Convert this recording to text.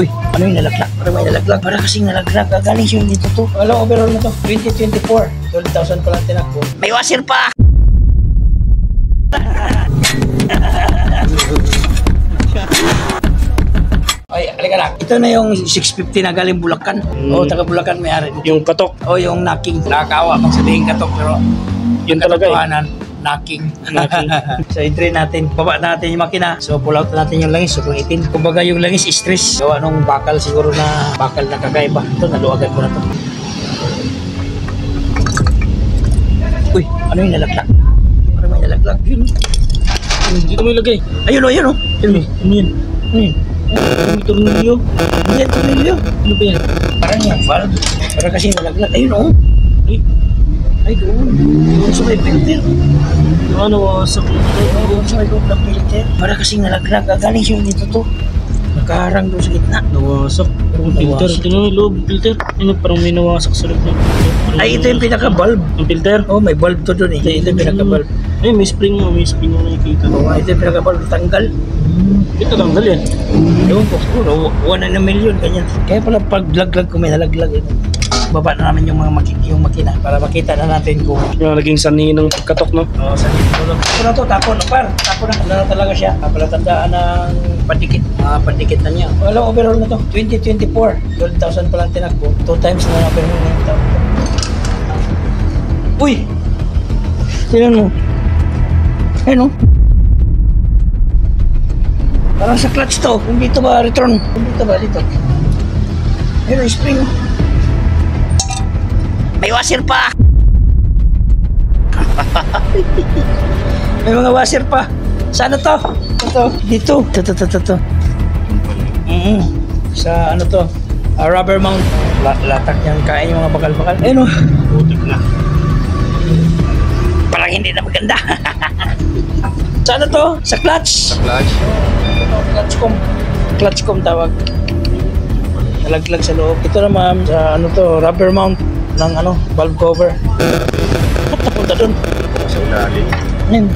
Uy, ano yung nalaglag? Para may nalaglag. Para kasing nalaglag. Galing siya dito to. Alam, overall na to. 2024. 12,000 pa lang tinakbo. May washer pa! Ay, halika na. Ito na yung 650 na galing Bulacan. O, taga Bulacan may-ari. Yung katok. O, yung knocking. Nakakawa pag sabihin katok, pero Yun talaga eh. Knocking. So, i-drain natin. Baba natin yung makina. So, pull out natin yung langis. So, kung itin. Kumbaga yung langis stress. Gawa nung bakal siguro na bakal na kakaiba. Ito, naluwagan ko na to. Uy, ano yung nalaglag? Ano may nalaglag? Yun. Dito mo ilagay. Ayun o, yun o. Yun. Ano yan? May tornilyo. Yan, tornilyo. Ano ba yan? Parang yung valve. Parang kasi nalaglag. Ayun o. Ay, doon. Doon sa may filter. Ano, sa Doon sa may loob ng filter. Para kasing nalaglag. Galing siya dito to. Nakaharang doon sa gitna. nawasak. Yung filter. Tingnan mo yung loob, filter. Ano, parang may nawasak sa loob ng filter. Ay, ito yung pinaka-bulb. Yung filter? Oh, may bulb to doon eh. Ito yung pinaka-bulb. Ay, may spring mo. May spring mo nakikita. Oh, ito yung pinaka-bulb. Tanggal. Ito tanggal yan. Ewan ko, siguro, 1 na million, ganyan. Kaya pala pag laglag ko, may nalaglag. Baba na namin yung mga yung makina para makita na natin kung Yung naging sanhi ng pagkatok, no? sa tulog. Ito na to, tapo na par. Tapo na. Ano na talaga siya. Palatandaan ng pandikit. Pandikit na niya. Walang overall na to. 2024. 12,000 pa lang tinakbo. 2 times na overall na ito. Uy! Tignan mo. Ayun o. Parang sa clutch to. Kung dito ba return? Kung dito ba dito? Ayun o, spring. May washer pa! May mga washer pa. Saan to? Ito. Dito. Ito. Sa ano to? Rubber mount. Latak niyang kain yung mga bakal-bakal. Ayun o. Putik na. Parang hindi na maganda. Saan to? Sa clutch. Clutchcom tawag. Nalaglag sa loob. Ito naman sa ano to, rubber mount ng ano, valve cover. Ba't napunta doon? Sa ilalim. Ano yun?